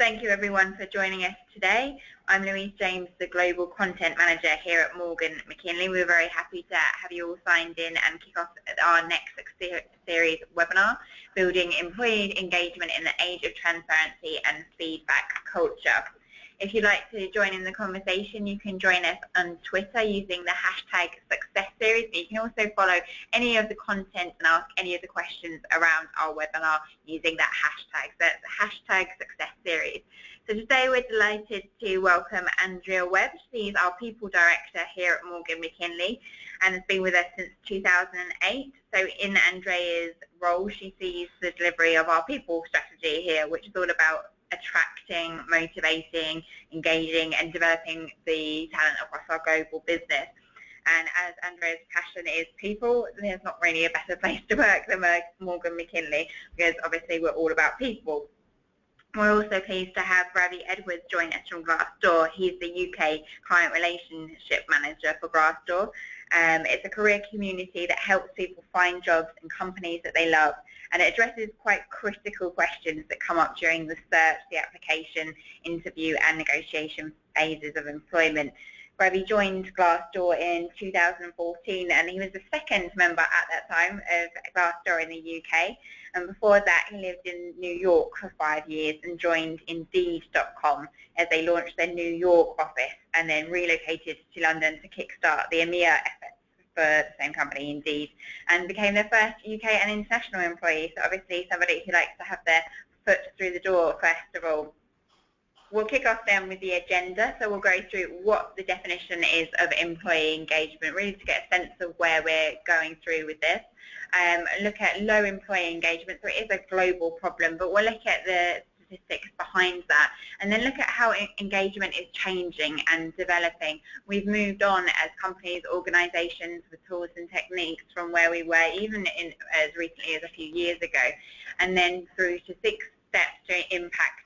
Thank you everyone for joining us today. I'm Louise James, the Global Content Manager here at Morgan McKinley. We're very happy to have you all signed in and kick off our next series webinar, Building Employee Engagement in the Age of Transparency and Feedback Culture. If you'd like to join in the conversation, you can join us on Twitter using the hashtag #SuccessSeries. You can also follow any of the content and ask any of the questions around our webinar using that hashtag. So that's hashtag #SuccessSeries. So today we're delighted to welcome Andrea Webb. She's our People Director here at Morgan McKinley and has been with us since 2008. So in Andrea's role, she sees the delivery of our people strategy here, which is all about attracting, motivating, engaging and developing the talent across our global business. And as Andrea's passion is people, there's not really a better place to work than Morgan McKinley, because obviously we're all about people. We're also pleased to have Ravi Edwards join us from Glassdoor. He's the UK Client Relationship Manager for Glassdoor. It's a career community that helps people find jobs and companies that they love, and it addresses quite critical questions that come up during the search, the application, interview and negotiation phases of employment. Ravi joined Glassdoor in 2014 and he was the second member at that time of Glassdoor in the UK, and before that he lived in New York for 5 years and joined Indeed.com as they launched their New York office and then relocated to London to kickstart the EMEA efforts for the same company, Indeed, and became their first UK and international employee. So obviously somebody who likes to have their foot through the door first of all. We'll kick off then with the agenda, so we'll go through what the definition is of employee engagement, really to get a sense of where we're going through with this. Look at low employee engagement, so it is a global problem, but we'll look at the statistics behind that, and then look at how engagement is changing and developing. We've moved on as companies, organisations with tools and techniques from where we were even as recently as a few years ago, and then through to 6 steps to impact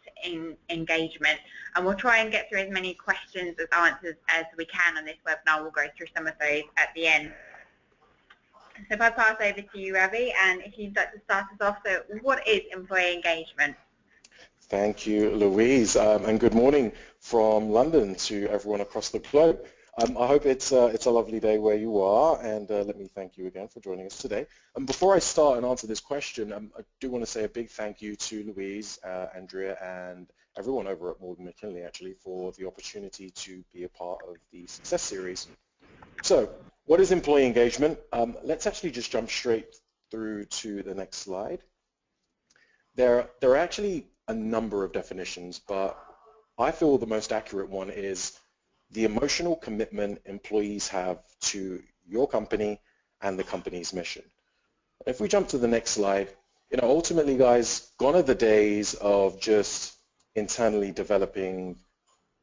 engagement, and we'll try and get through as many questions as answers as we can on this webinar. We'll go through some of those at the end. So if I pass over to you, Ravi, and if you'd like to start us off, so what is employee engagement? Thank you, Louise, and good morning from London to everyone across the globe. I hope it's a lovely day where you are, and let me thank you again for joining us today. Before I start and answer this question, I do want to say a big thank you to Louise, Andrea, and everyone over at Morgan McKinley actually for the opportunity to be a part of the Success Series. So, what is employee engagement? Let's actually just jump straight through to the next slide. There are actually a number of definitions, but I feel the most accurate one is the emotional commitment employees have to your company and the company's mission. If we jump to the next slide, ultimately, guys, gone are the days of just internally developing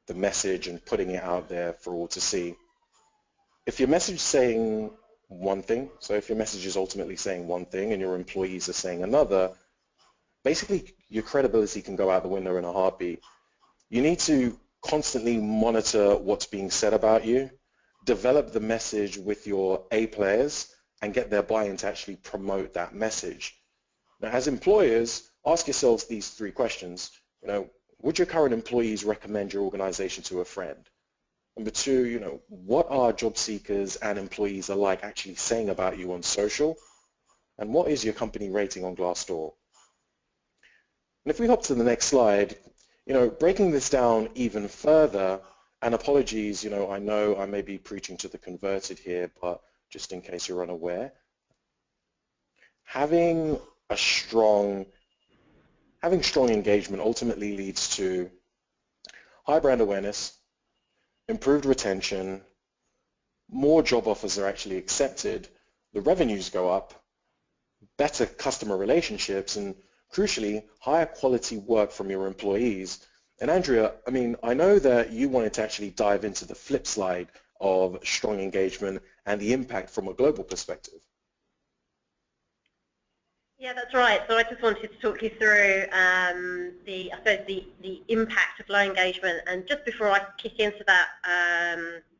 the message and putting it out there for all to see. If your message is saying one thing, so if your message is ultimately saying one thing and your employees are saying another, basically your credibility can go out the window in a heartbeat. You need to constantly monitor what's being said about you, develop the message with your A players, and get their buy-in to actually promote that message. Now, as employers, ask yourselves these 3 questions. Would your current employees recommend your organization to a friend? Number 2, what are job seekers and employees alike actually saying about you on social? And what is your company rating on Glassdoor? And if we hop to the next slide, breaking this down even further, and apologies, I know I may be preaching to the converted here, but just in case you're unaware, having strong engagement ultimately leads to high brand awareness, improved retention, more job offers are actually accepted, the revenues go up, better customer relationships, and crucially, higher quality work from your employees. And Andrea, I know that you wanted to actually dive into the flip side of strong engagement and the impact from a global perspective. Yeah, that's right. So I just wanted to talk you through the impact of low engagement. And just before I kick into that,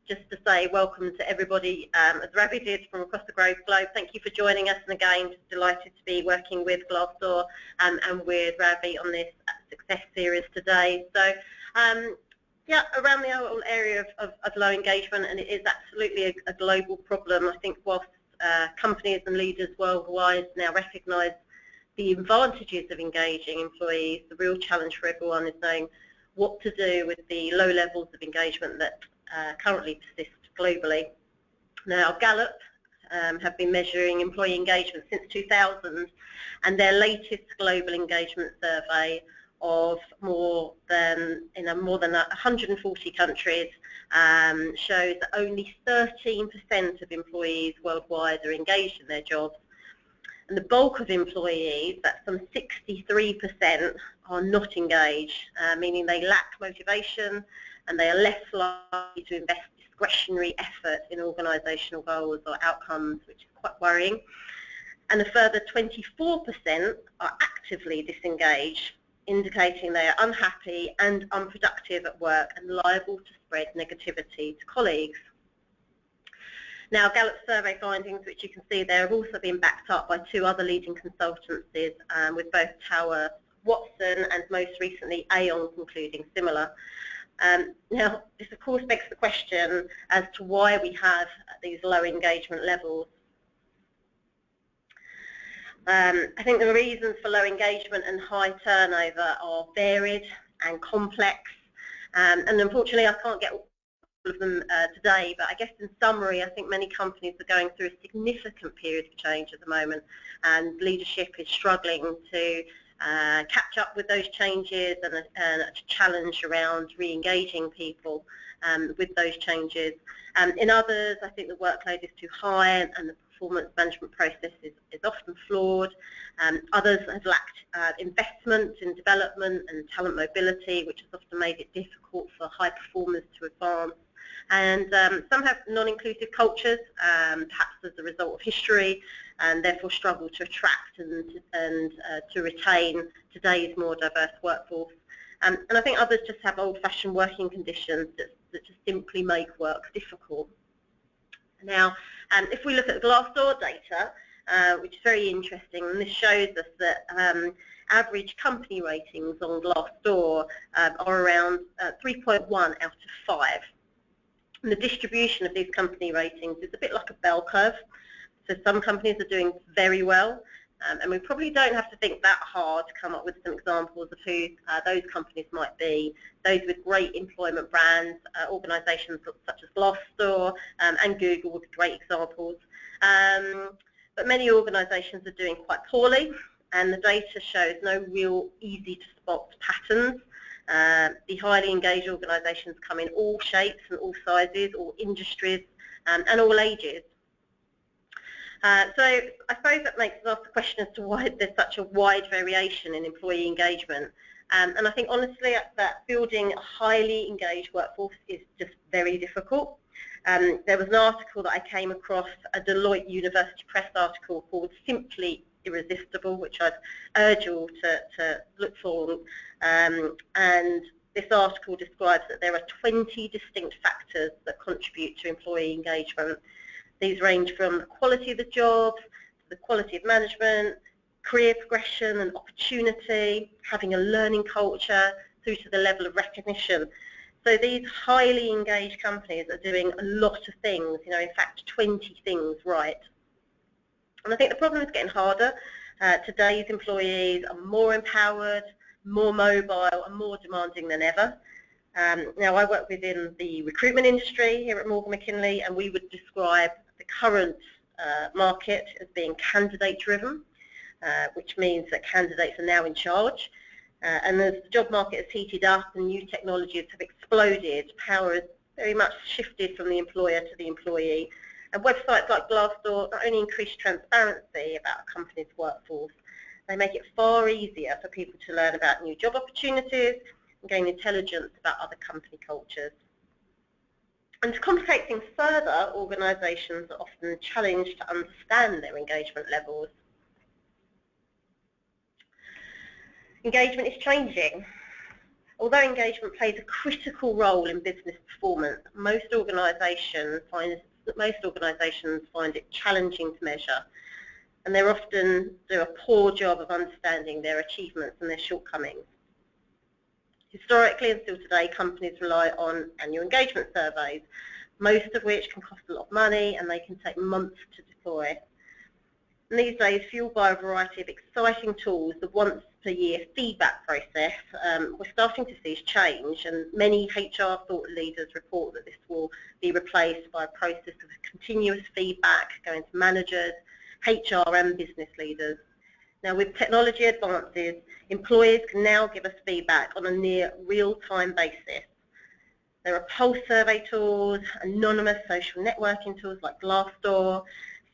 just to say welcome to everybody, as Ravi did, from across the globe. Thank you for joining us, and again, just delighted to be working with Glassdoor and with Ravi on this success series today. So, yeah, around the whole area of low engagement, and it is absolutely a global problem. I think whilst companies and leaders worldwide now recognise the advantages of engaging employees, the real challenge for everyone is knowing what to do with the low levels of engagement that currently persist globally. Now, Gallup have been measuring employee engagement since 2000, and their latest global engagement survey of more than 140 countries shows that only 13% of employees worldwide are engaged in their jobs. And the bulk of employees, that's some 63%, are not engaged, meaning they lack motivation and they are less likely to invest discretionary effort in organisational goals or outcomes, which is quite worrying. And a further 24% are actively disengaged, indicating they are unhappy and unproductive at work and liable to spread negativity to colleagues. Now, Gallup survey findings, which you can see there, have also been backed up by two other leading consultancies, with both Tower Watson and most recently Aon concluding similar. Now, this of course begs the question as to why we have these low engagement levels. I think the reasons for low engagement and high turnover are varied and complex, and unfortunately I can't get all of them today, but I guess in summary, I think many companies are going through a significant period of change at the moment, and leadership is struggling to catch up with those changes and a challenge around re-engaging people with those changes. In others, I think the workload is too high and the performance management process is often flawed. Others have lacked investment in development and talent mobility, which has often made it difficult for high performers to advance. And some have non-inclusive cultures, perhaps as a result of history, and therefore struggle to attract and to retain today's more diverse workforce. And I think others just have old-fashioned working conditions that just simply make work difficult. Now, if we look at the Glassdoor data, which is very interesting, and this shows us that average company ratings on Glassdoor are around 3.1 out of 5. And the distribution of these company ratings is a bit like a bell curve. So some companies are doing very well, and we probably don't have to think that hard to come up with some examples of who those companies might be. Those with great employment brands, organisations such as Glassdoor and Google would be great examples. But many organisations are doing quite poorly, and the data shows no real easy to spot patterns. The highly engaged organisations come in all shapes and all sizes, all industries and all ages. So I suppose that makes us ask the question as to why there's such a wide variation in employee engagement. And I think honestly that building a highly engaged workforce is just very difficult. There was an article that I came across, a Deloitte University Press article called Simply Irresistible, which I'd urge you all to look for. And this article describes that there are 20 distinct factors that contribute to employee engagement. These range from the quality of the job, to the quality of management, career progression and opportunity, having a learning culture, through to the level of recognition. So these highly engaged companies are doing a lot of things, in fact 20 things right. And I think the problem is getting harder. Today's employees are more empowered, more mobile and more demanding than ever. Now I work within the recruitment industry here at Morgan McKinley, and we would describe the current market as being candidate driven, which means that candidates are now in charge. And as the job market has heated up and new technologies have exploded, power has very much shifted from the employer to the employee. And websites like Glassdoor not only increase transparency about a company's workforce, they make it far easier for people to learn about new job opportunities and gain intelligence about other company cultures. And to complicate things further, organisations are often challenged to understand their engagement levels. Engagement is changing. Although engagement plays a critical role in business performance, most organisations find it challenging to measure, and they often do a poor job of understanding their achievements and their shortcomings. Historically and still today, companies rely on annual engagement surveys, most of which can cost a lot of money and they can take months to deploy. And these days, fueled by a variety of exciting tools, the once per year feedback process, we're starting to see change, and many HR thought leaders report that this will be replaced by a process of continuous feedback going to managers, HR and business leaders. Now, with technology advances, employees can now give us feedback on a near real-time basis. There are pulse survey tools, anonymous social networking tools like Glassdoor,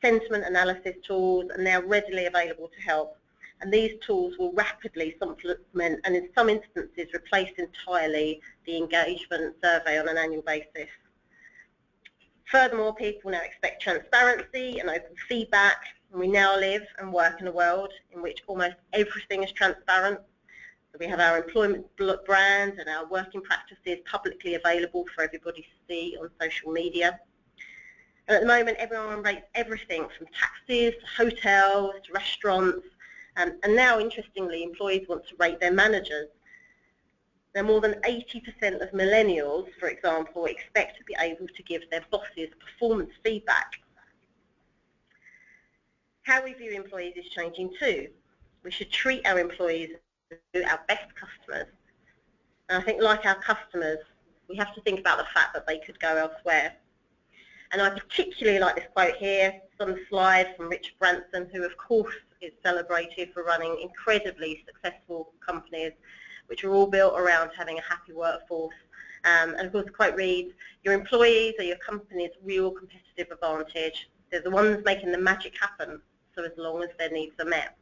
sentiment analysis tools are now readily available to help. And these tools will rapidly supplement and in some instances replace entirely the engagement survey on an annual basis. Furthermore, people now expect transparency and open feedback, and we now live and work in a world in which almost everything is transparent. So we have our employment brands and our working practices publicly available for everybody to see on social media. And at the moment, everyone rates everything from taxis to hotels to restaurants, and now, interestingly, employees want to rate their managers. Now, more than 80% of millennials, for example, expect to be able to give their bosses performance feedback. How we view employees is changing too. We should treat our employees as our best customers. And I think, like our customers, we have to think about the fact that they could go elsewhere. And I particularly like this quote here. It's on the slide from Richard Branson, who of course is celebrated for running incredibly successful companies, which are all built around having a happy workforce. And of course the quote reads, "Your employees are your company's real competitive advantage. They're the ones making the magic happen, so as long as their needs are met."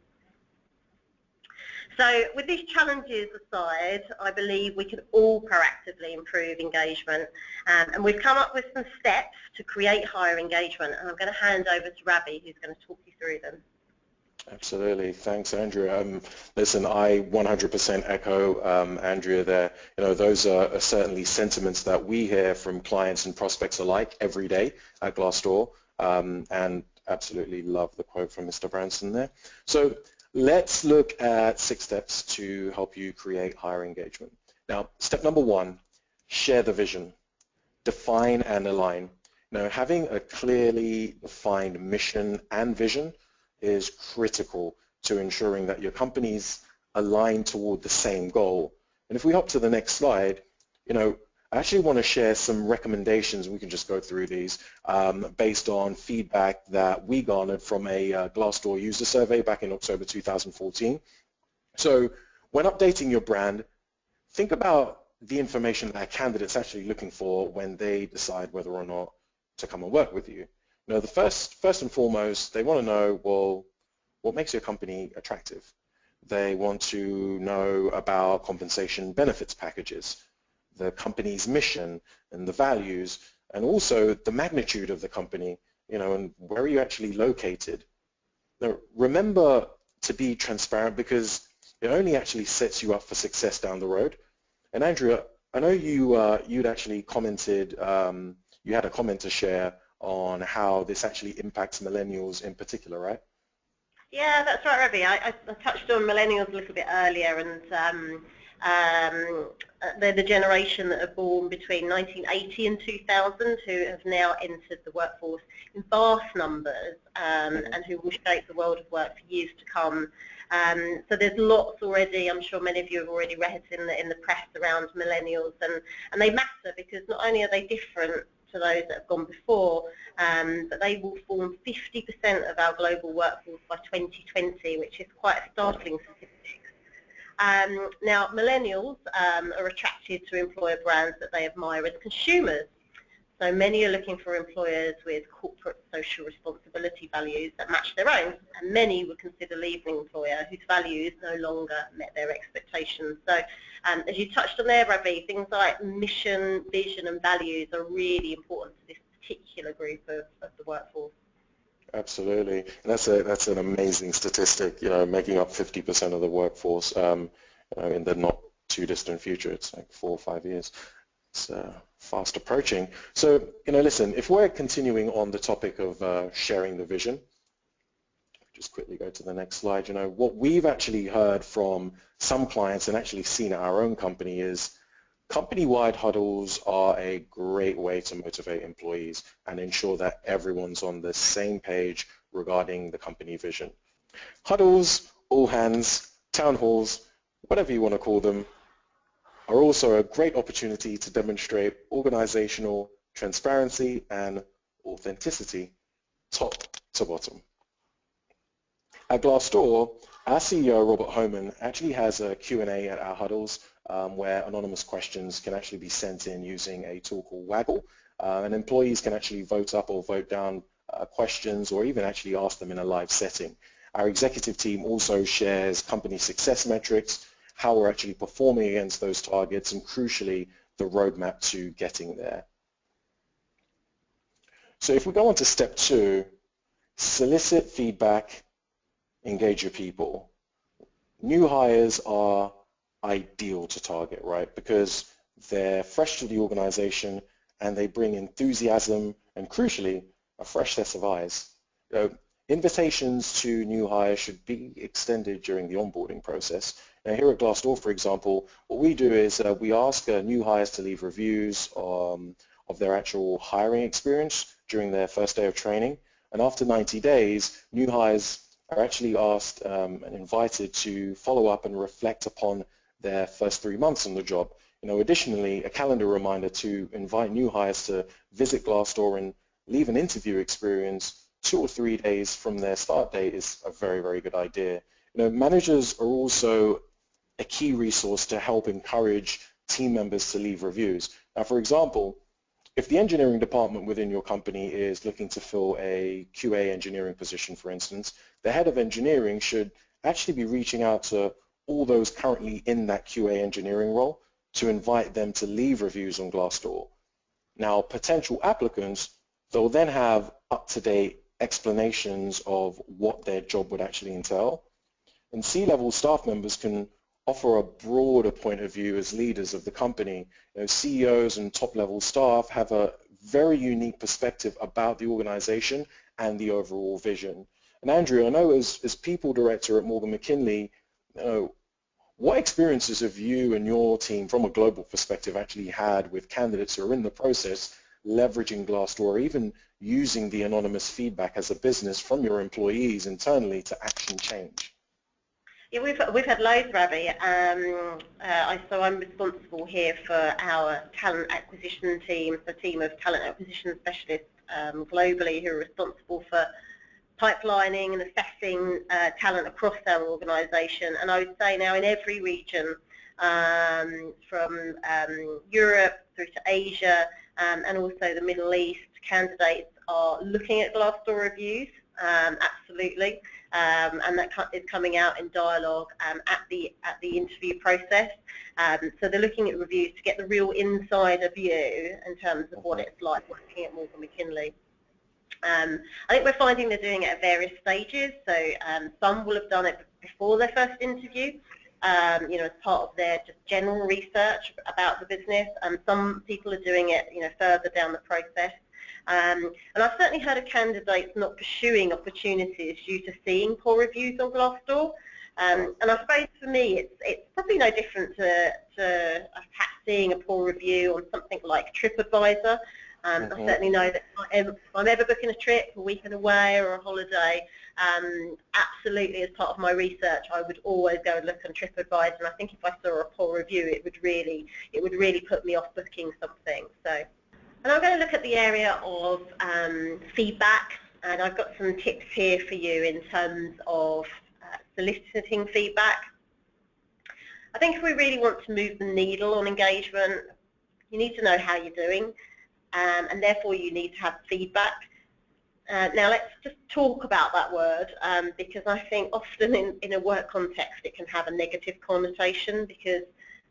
So with these challenges aside, I believe we can all proactively improve engagement, and we've come up with some steps to create higher engagement, and I'm going to hand over to Ravi, who's going to talk you through them. Absolutely. Thanks, Andrea. Listen, I 100% echo Andrea there. You know, those are certainly sentiments that we hear from clients and prospects alike every day at Glassdoor, and absolutely love the quote from Mr. Branson there. So let's look at 6 steps to help you create higher engagement. Now, step number 1, share the vision. Define and align. Now, having a clearly defined mission and vision is critical to ensuring that your company's aligned toward the same goal. And if we hop to the next slide, you know, I actually want to share some recommendations, we can just go through these, based on feedback that we garnered from a Glassdoor user survey back in October 2014. So when updating your brand, think about the information that a candidate's actually looking for when they decide whether or not to come and work with you. You know, the first and foremost, they want to know, well, what makes your company attractive? They want to know about compensation benefits packages, the company's mission and the values, and also the magnitude of the company, you know, and where are you actually located. Now, remember to be transparent, because it only actually sets you up for success down the road. And Andrea, I know you'd actually commented, you had a comment to share on how this actually impacts millennials in particular, right? Yeah, that's right, Ravi. I touched on millennials a little bit earlier, and they're the generation that are born between 1980 and 2000 who have now entered the workforce in vast numbers, and who will shape the world of work for years to come. So there's lots already. I'm sure many of you have already read in the press around millennials, and they matter because not only are they different to those that have gone before, but they will form 50% of our global workforce by 2020, which is quite a startling statistic. Now, millennials are attracted to employer brands that they admire as consumers. So many are looking for employers with corporate social responsibility values that match their own, and many would consider leaving an employer whose values no longer met their expectations. So as you touched on there, Ravi, things like mission, vision and values are really important to this particular group of the workforce. Absolutely. And that's an amazing statistic, you know, making up 50% of the workforce in the not too distant future. It's like 4 or 5 years. It's fast approaching. So, listen, if we're continuing on the topic of sharing the vision, just quickly go to the next slide. What we've actually heard from some clients and actually seen at our own company is company-wide huddles are a great way to motivate employees and ensure that everyone's on the same page regarding the company vision. Huddles, all hands, town halls, whatever you want to call them, are also a great opportunity to demonstrate organizational transparency and authenticity top to bottom. At Glassdoor, our CEO, Robert Homan, actually has a Q&A at our huddles where anonymous questions can actually be sent in using a tool called Waggle, and employees can actually vote up or vote down questions or even actually ask them in a live setting. Our executive team also shares company success metrics, how we're actually performing against those targets, and crucially, the roadmap to getting there. So if we go on to step 2, solicit feedback, engage your people. New hires are ideal to target, right? Because they're fresh to the organization and they bring enthusiasm and, crucially, a fresh set of eyes. Invitations to new hires should be extended during the onboarding process. Now, here at Glassdoor, for example, what we do is we ask new hires to leave reviews of their actual hiring experience during their first day of training. And after 90 days, new hires are actually asked and invited to follow up and reflect upon their first 3 months on the job. Additionally, a calendar reminder to invite new hires to visit Glassdoor and leave an interview experience 2 or 3 days from their start date is a very, very good idea. Managers are also a key resource to help encourage team members to leave reviews. Now, for example, if the engineering department within your company is looking to fill a QA engineering position, for instance, the head of engineering should actually be reaching out to all those currently in that QA engineering role to invite them to leave reviews on Glassdoor. Now, potential applicants, they'll then have up-to-date explanations of what their job would actually entail. And C-level staff members can offer a broader point of view as leaders of the company. CEOs and top-level staff have a very unique perspective about the organization and the overall vision. And Andrew, I know as people director at Morgan McKinley, what experiences have you and your team from a global perspective actually had with candidates who are in the process leveraging Glassdoor, even using the anonymous feedback as a business from your employees internally to action change? Yeah, we've had loads, Ravi. So I'm responsible here for our talent acquisition team, the team of talent acquisition specialists globally who are responsible for pipelining and assessing talent across our organisation. And I would say now in every region, from Europe through to Asia and also the Middle East, candidates are looking at Glassdoor reviews, absolutely. And that is coming out in dialogue at the interview process. So they're looking at reviews to get the real insider view in terms of what it's like working at Morgan McKinley. I think we're finding they're doing it at various stages. So some will have done it before their first interview, as part of their just general research about the business, and some people are doing it, further down the process. And I've certainly heard of candidates not pursuing opportunities due to seeing poor reviews on Glassdoor. And I suppose for me, it's probably no different to perhaps seeing a poor review on something like TripAdvisor. I certainly know that if I'm ever booking a trip, a weekend away or a holiday, absolutely as part of my research, I would always go and look on TripAdvisor. And I think if I saw a poor review, it would really put me off booking something. So. And I'm going to look at the area of feedback, and I've got some tips here for you in terms of soliciting feedback. I think if we really want to move the needle on engagement, you need to know how you're doing, and therefore you need to have feedback. Now let's just talk about that word, because I think often in a work context it can have a negative connotation, because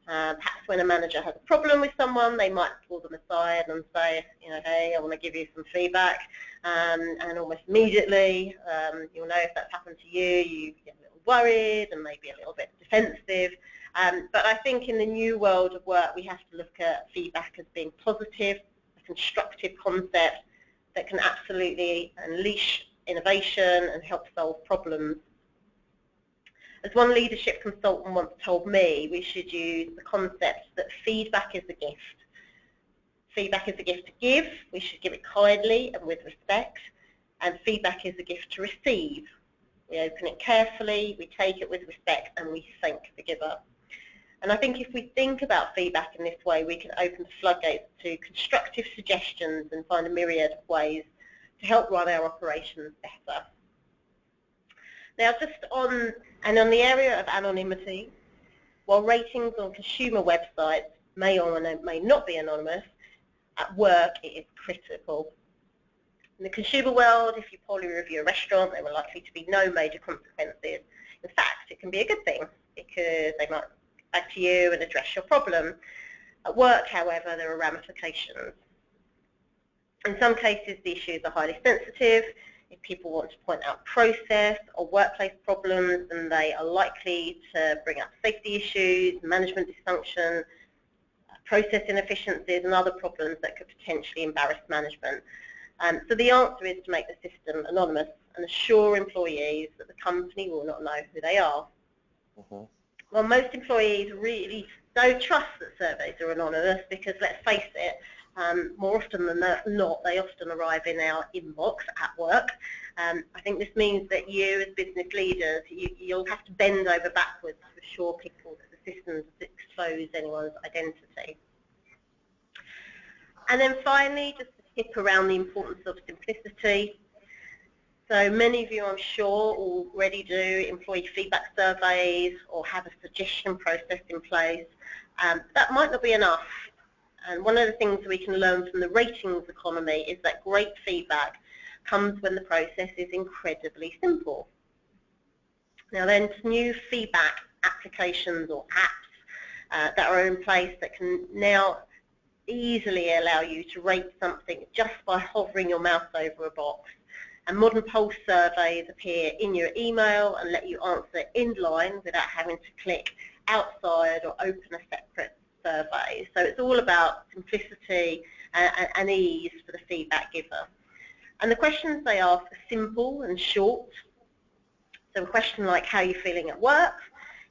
perhaps when a manager has a problem with someone, they might pull them aside and say, hey, I want to give you some feedback, and almost immediately, you'll know if that's happened to you, you get a little worried and maybe a little bit defensive, But I think in the new world of work, we have to look at feedback as being positive, a constructive concept that can absolutely unleash innovation and help solve problems. As one leadership consultant once told me, we should use the concept that feedback is a gift. Feedback is a gift to give, we should give it kindly and with respect, and feedback is a gift to receive. We open it carefully, we take it with respect, and we thank the giver. And I think if we think about feedback in this way, we can open the floodgates to constructive suggestions and find a myriad of ways to help run our operations better. Now, on the area of anonymity, while ratings on consumer websites may or may not be anonymous, at work it is critical. In the consumer world, if you poorly review a restaurant, there are likely to be no major consequences. In fact, it can be a good thing because they might get back to you and address your problem. At work, however, there are ramifications. In some cases, the issues are highly sensitive. If people want to point out process or workplace problems, then they are likely to bring up safety issues, management dysfunction, process inefficiencies, and other problems that could potentially embarrass management. So the answer is to make the system anonymous and assure employees that the company will not know who they are. Well, most employees really don't trust that surveys are anonymous because, let's face it, more often than not, they often arrive in our inbox at work. I think this means that you, as business leaders, you'll have to bend over backwards to assure people that the system doesn't expose anyone's identity. And then finally, just a tip around the importance of simplicity. So many of you, I'm sure, already do employee feedback surveys or have a suggestion process in place. That might not be enough. And one of the things we can learn from the ratings economy is that great feedback comes when the process is incredibly simple. Now then, new feedback applications or apps that are in place that can now easily allow you to rate something just by hovering your mouse over a box. And modern pulse surveys appear in your email and let you answer in line without having to click outside or open a separate survey. So it's all about simplicity and ease for the feedback giver. And the questions they ask are simple and short. So a question like how are you feeling at work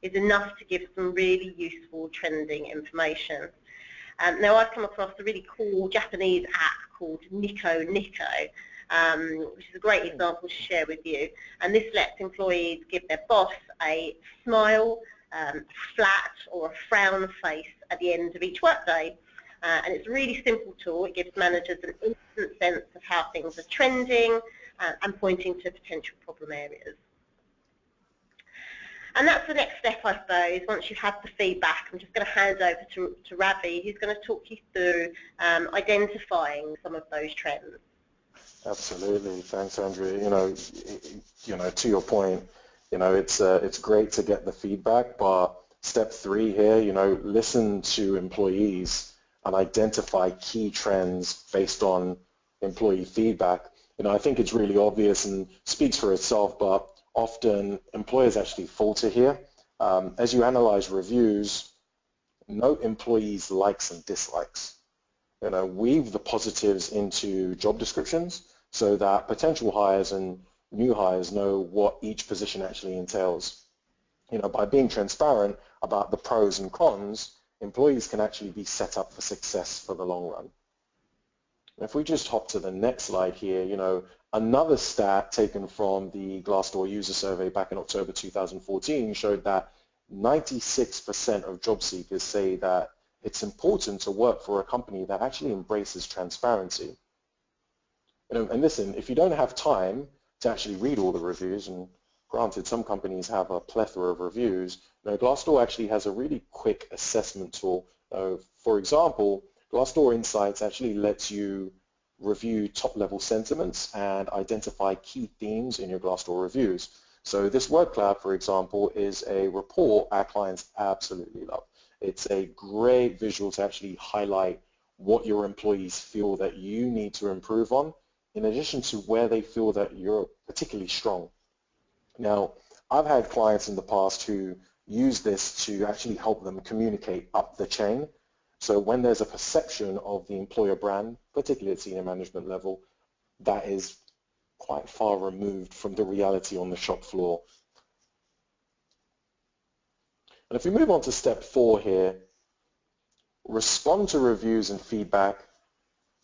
is enough to give some really useful trending information. Now I've come across a really cool Japanese app called Nico, which is a great example to share with you. And this lets employees give their boss a smile, flat or a frown face at the end of each workday. And it's a really simple tool. It gives managers an instant sense of how things are trending and pointing to potential problem areas. And that's the next step, I suppose. Once you've had the feedback, I'm just going to hand over to Ravi, who's going to talk you through identifying some of those trends. Absolutely, thanks, Andrea. To your point, it's great to get the feedback, but step 3 here, listen to employees and identify key trends based on employee feedback. I think it's really obvious and speaks for itself, but often employers actually falter here. As you analyze reviews, note employees' likes and dislikes. Weave the positives into job descriptions so that potential hires and new hires know what each position actually entails. By being transparent about the pros and cons, employees can actually be set up for success for the long run. If we just hop to the next slide here, another stat taken from the Glassdoor user survey back in October 2014 showed that 96% of job seekers say that it's important to work for a company that actually embraces transparency. And listen, if you don't have time to actually read all the reviews, and granted some companies have a plethora of reviews, Glassdoor actually has a really quick assessment tool. For example, Glassdoor Insights actually lets you review top-level sentiments and identify key themes in your Glassdoor reviews. So this word cloud, for example, is a report our clients absolutely love. It's a great visual to actually highlight what your employees feel that you need to improve on, in addition to where they feel that you're particularly strong. Now, I've had clients in the past who use this to actually help them communicate up the chain. So when there's a perception of the employer brand, particularly at senior management level, that is quite far removed from the reality on the shop floor. And if we move on to step 4 here, respond to reviews and feedback,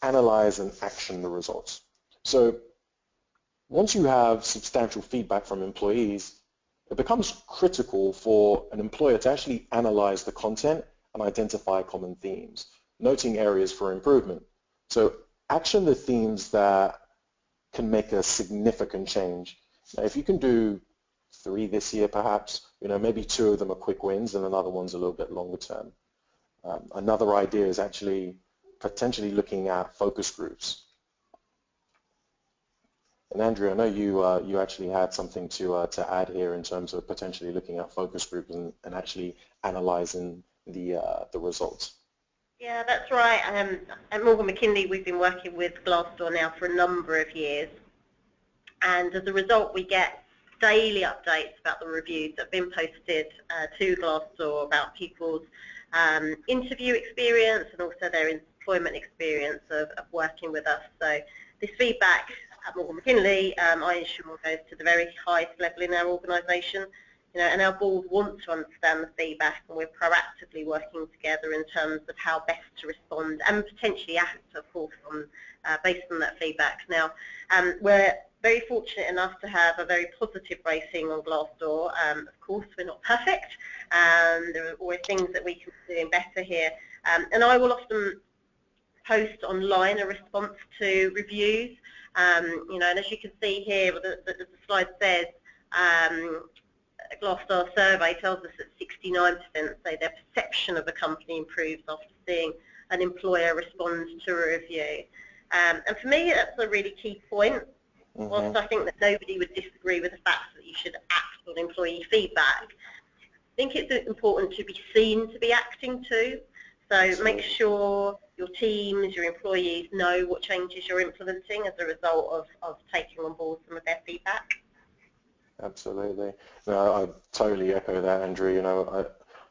analyze and action the results. So once you have substantial feedback from employees, it becomes critical for an employer to actually analyze the content and identify common themes, noting areas for improvement. So action the themes that can make a significant change. Now, if you can do 3 this year perhaps, maybe 2 of them are quick wins and another one's a little bit longer term. Another idea is actually potentially looking at focus groups. And Andrew, I know you actually had something to add here in terms of potentially looking at focus groups and actually analyzing the results. Yeah, that's right. At Morgan McKinley, we've been working with Glassdoor now for a number of years, and as a result, we get daily updates about the reviews that have been posted to Glassdoor about people's interview experience and also their employment experience of working with us. So this feedback at Morgan McKinley, I ensure goes to the very highest level in our organisation, and our board wants to understand the feedback, and we're proactively working together in terms of how best to respond and potentially act, of course, on based on that feedback. Now, we're very fortunate enough to have a very positive rating on Glassdoor. Of course, we're not perfect. There are always things that we can be doing better here, and I will often post online a response to reviews. And as you can see here, the slide says a Glassdoor survey tells us that 69% say their perception of the company improves after seeing an employer respond to a review. And for me, that's a really key point. Whilst I think that nobody would disagree with the fact that you should act on employee feedback, I think it's important to be seen to be acting too. So make sure your teams, your employees know what changes you're implementing as a result of taking on board some of their feedback. Absolutely. No, I totally echo that, Andrew.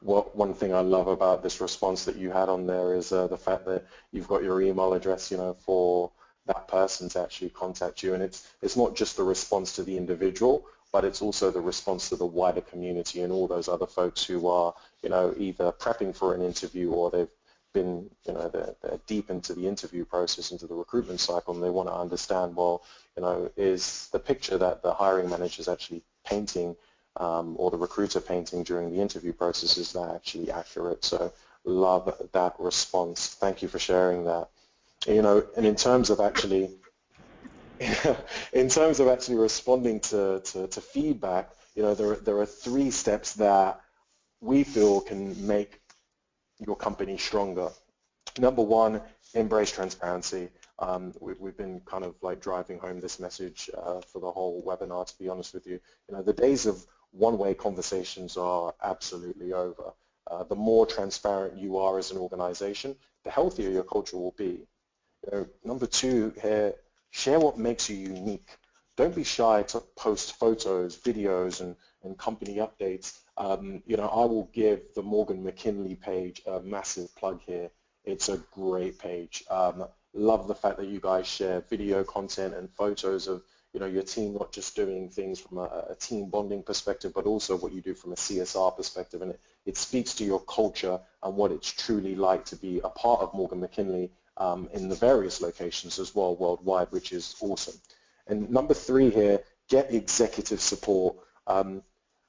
One thing I love about this response that you had on there is the fact that you've got your email address, for that person to actually contact you, and it's not just the response to the individual, but it's also the response to the wider community and all those other folks who are, either prepping for an interview or they've been, they're deep into the interview process, into the recruitment cycle, and they want to understand, well, is the picture that the hiring manager is actually painting or the recruiter painting during the interview process, is that actually accurate? So love that response. Thank you for sharing that. And in terms of actually responding to feedback, there are 3 steps that we feel can make your company stronger. Number 1, embrace transparency. We've been kind of like driving home this message for the whole webinar, to be honest with you. The days of one-way conversations are absolutely over. The more transparent you are as an organization, the healthier your culture will be. Number 2 here, share what makes you unique. Don't be shy to post photos, videos, and company updates. I will give the Morgan McKinley page a massive plug here. It's a great page. Love the fact that you guys share video content and photos of your team, not just doing things from a team bonding perspective, but also what you do from a CSR perspective. And it speaks to your culture and what it's truly like to be a part of Morgan McKinley in the various locations as well worldwide, which is awesome. And number 3 here, get executive support.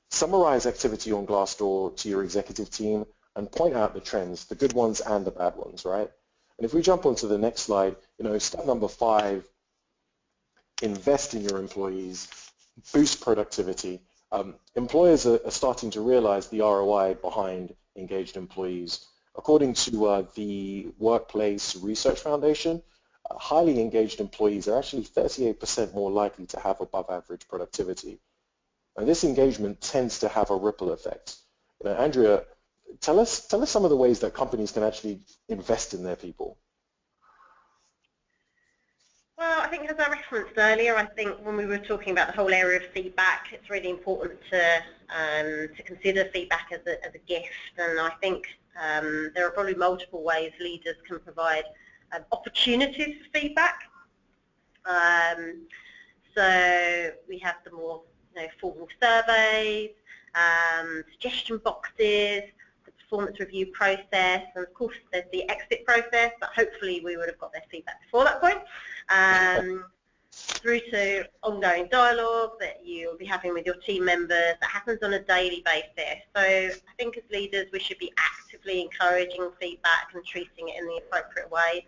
Summarize activity on Glassdoor to your executive team and point out the trends, the good ones and the bad ones, right? And if we jump onto the next slide, step number 5, invest in your employees, boost productivity. Employers are starting to realize the ROI behind engaged employees. According to the Workplace Research Foundation, highly engaged employees are actually 38% more likely to have above average productivity. And this engagement tends to have a ripple effect. Andrea, tell us some of the ways that companies can actually invest in their people. Well, I think as I referenced earlier, I think when we were talking about the whole area of feedback, it's really important to consider feedback as a gift, and I think there are probably multiple ways leaders can provide opportunities for feedback. So we have the more formal surveys, suggestion boxes, the performance review process, and of course there's the exit process, but hopefully we would have got their feedback before that point, through to ongoing dialogue that you'll be having with your team members that happens on a daily basis. So I think as leaders we should be actively encouraging feedback and treating it in the appropriate way.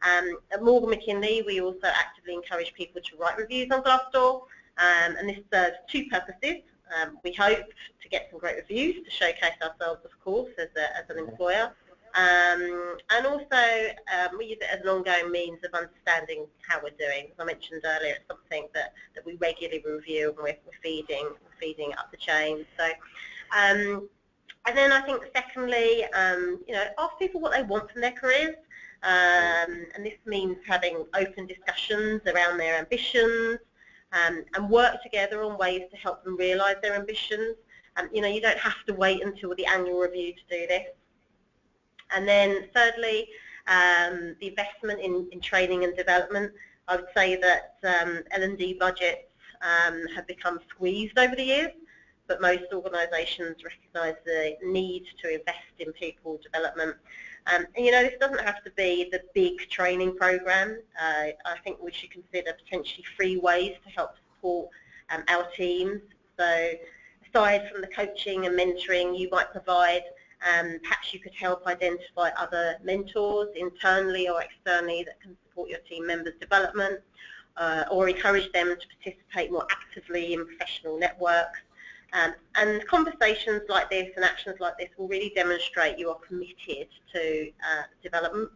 At Morgan McKinley we also actively encourage people to write reviews on Glassdoor, and this serves two purposes. We hope to get some great reviews to showcase ourselves, of course, as an employer, and also we use it as an ongoing means of understanding how we're doing. As I mentioned earlier, it's something that we regularly review, and we're feeding up the chain. So, and then I think secondly, ask people what they want from their careers, and this means having open discussions around their ambitions, and work together on ways to help them realise their ambitions. You don't have to wait until the annual review to do this. And then thirdly, the investment in training and development. I would say that L&D budgets have become squeezed over the years, but most organisations recognise the need to invest in people development. And this doesn't have to be the big training program. I think we should consider potentially free ways to help support our teams. So aside from the coaching and mentoring you might provide, perhaps you could help identify other mentors internally or externally that can support your team members' development, or encourage them to participate more actively in professional networks. And conversations like this and actions like this will really demonstrate you are committed to development.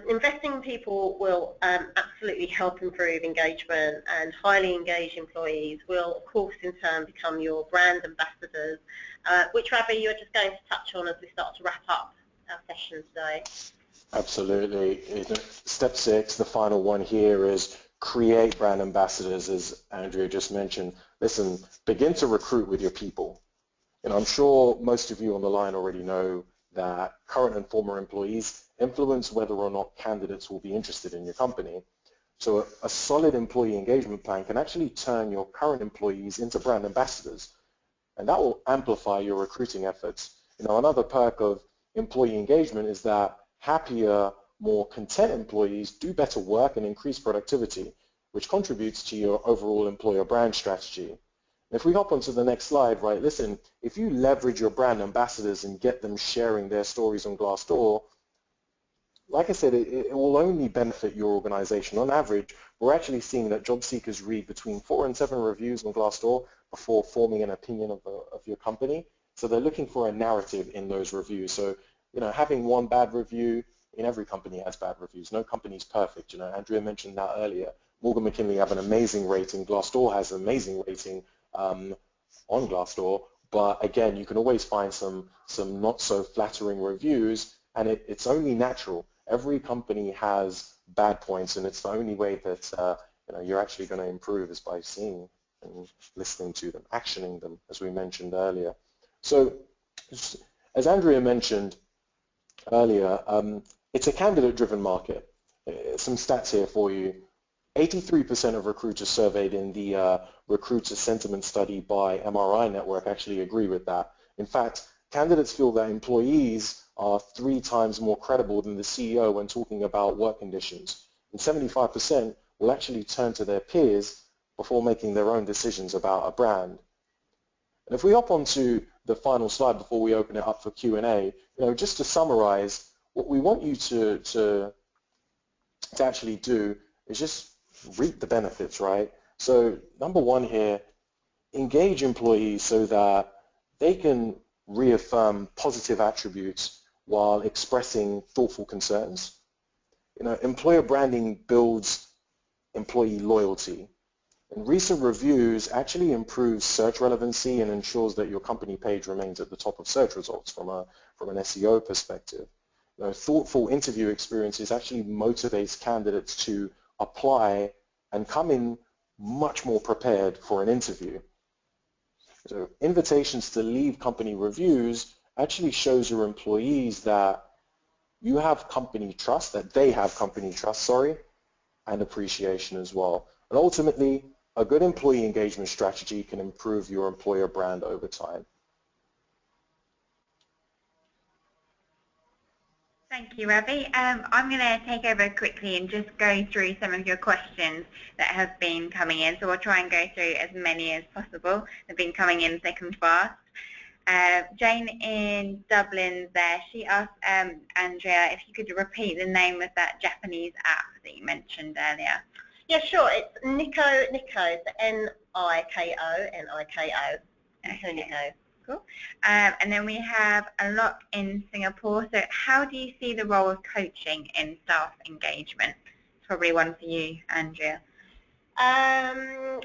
Investing in people will absolutely help improve engagement, and highly engaged employees will, of course, in turn become your brand ambassadors, which, Ravi, you're just going to touch on as we start to wrap up our session today. Absolutely. Step 6, the final one here, is create brand ambassadors, as Andrea just mentioned. Listen, begin to recruit with your people. I'm sure most of you on the line already know that current and former employees influence whether or not candidates will be interested in your company. So a solid employee engagement plan can actually turn your current employees into brand ambassadors, and that will amplify your recruiting efforts. Another perk of employee engagement is that happier, more content employees do better work and increase productivity, which contributes to your overall employer brand strategy. If we hop onto the next slide, right, listen, if you leverage your brand ambassadors and get them sharing their stories on Glassdoor, like I said, it will only benefit your organization. On average, we're actually seeing that job seekers read between 4 and 7 reviews on Glassdoor before forming an opinion of your company. So they're looking for a narrative in those reviews. So, having one bad review, in every company has bad reviews. No company's perfect. Andrea mentioned that earlier. Morgan McKinley have an amazing rating. Glassdoor has an amazing rating on Glassdoor. But again, you can always find some not so flattering reviews, and it's only natural. Every company has bad points, and it's the only way that you're actually going to improve is by seeing and listening to them, actioning them, as we mentioned earlier. So, as Andrea mentioned earlier, it's a candidate-driven market. Some stats here for you. 83% of recruiters surveyed in the recruiter sentiment study by MRI Network actually agree with that. In fact, candidates feel that employees are 3 times more credible than the CEO when talking about work conditions. And 75% will actually turn to their peers before making their own decisions about a brand. And if we hop onto the final slide before we open it up for Q&A, just to summarize, what we want you to actually do is just reap the benefits, right? So number 1 here, engage employees so that they can reaffirm positive attributes while expressing thoughtful concerns. Employer branding builds employee loyalty. And recent reviews actually improves search relevancy and ensures that your company page remains at the top of search results from an SEO perspective. thoughtful interview experiences actually motivates candidates to apply and come in much more prepared for an interview. So invitations to leave company reviews actually shows your employees that you have company trust, that they have company trust, sorry, and appreciation as well. And ultimately, a good employee engagement strategy can improve your employer brand over time. Thank you, Ravi. I'm going to take over quickly and just go through some of your questions that have been coming in. So I'll try and go through as many as possible. They've been coming in thick and fast. Jane in Dublin there, she asked Andrea if you could repeat the name of that Japanese app that you mentioned earlier. Yeah, sure. It's Nico, it's N-I-K-O, N-I-K-O. Okay. Nico. Cool. And then we have a lot in Singapore. So how do you see the role of coaching in staff engagement? It's probably one for you, Andrea. I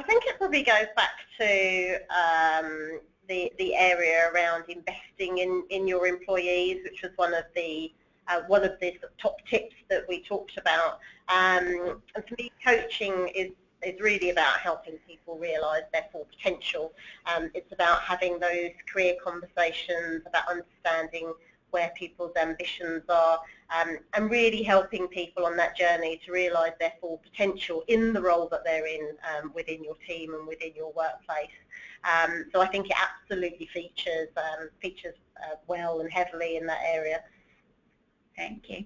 think it probably goes back to the area around investing in your employees, which was one of the top tips that we talked about. And for me, coaching is really about helping people realise their full potential. It's about having those career conversations, about understanding where people's ambitions are, and really helping people on that journey to realise their full potential in the role that they're in within your team and within your workplace. So I think it absolutely features well and heavily in that area. Thank you.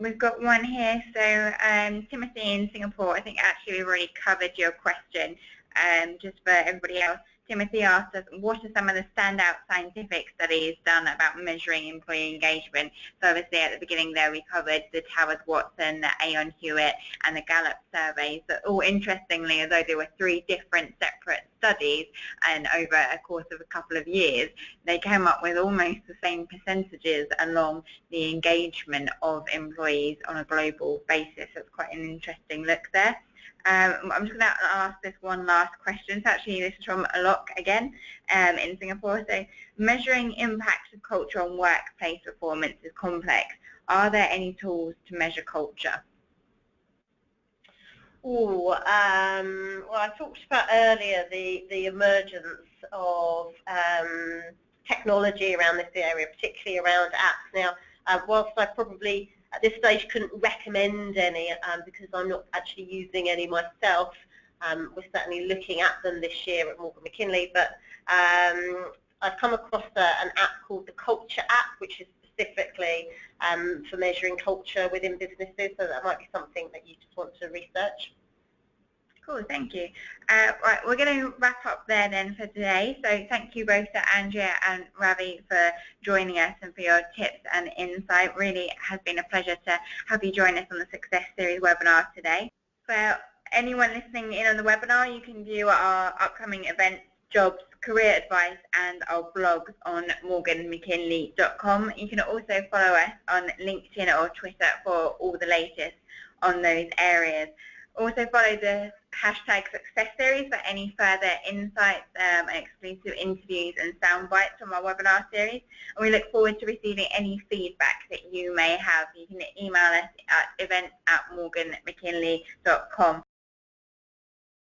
We've got one here. So Timothy in Singapore, I think actually we've already covered your question. Just for everybody else, Timothy asked us, what are some of the standout scientific studies done about measuring employee engagement? So obviously at the beginning there we covered the Towers-Watson, the Aon Hewitt and the Gallup surveys. But all interestingly, although there were 3 different separate studies and over a course of a couple of years, they came up with almost the same percentages along the engagement of employees on a global basis. So it's quite an interesting look there. I'm just going to ask this one last question. So actually this is from Alok again in Singapore. So measuring impacts of culture on workplace performance is complex. Are there any tools to measure culture? Well, I talked about earlier the emergence of technology around this area, particularly around apps. Now, whilst I probably at this stage couldn't recommend any because I'm not actually using any myself, we're certainly looking at them this year at Morgan McKinley, but I've come across an app called the Culture app, which is specifically for measuring culture within businesses, so that might be something that you just want to research. Cool, thank you. Right, we're going to wrap up there then for today. So thank you both to Andrea and Ravi for joining us and for your tips and insight. Really has been a pleasure to have you join us on the Success Series webinar today. For anyone listening in on the webinar, you can view our upcoming events, jobs, career advice and our blogs on morganmckinley.com. You can also follow us on LinkedIn or Twitter for all the latest on those areas. Also follow the hashtag Success Series for any further insights and exclusive interviews and sound bites from our webinar series. And we look forward to receiving any feedback that you may have. You can email us at events@morganmckinley.com.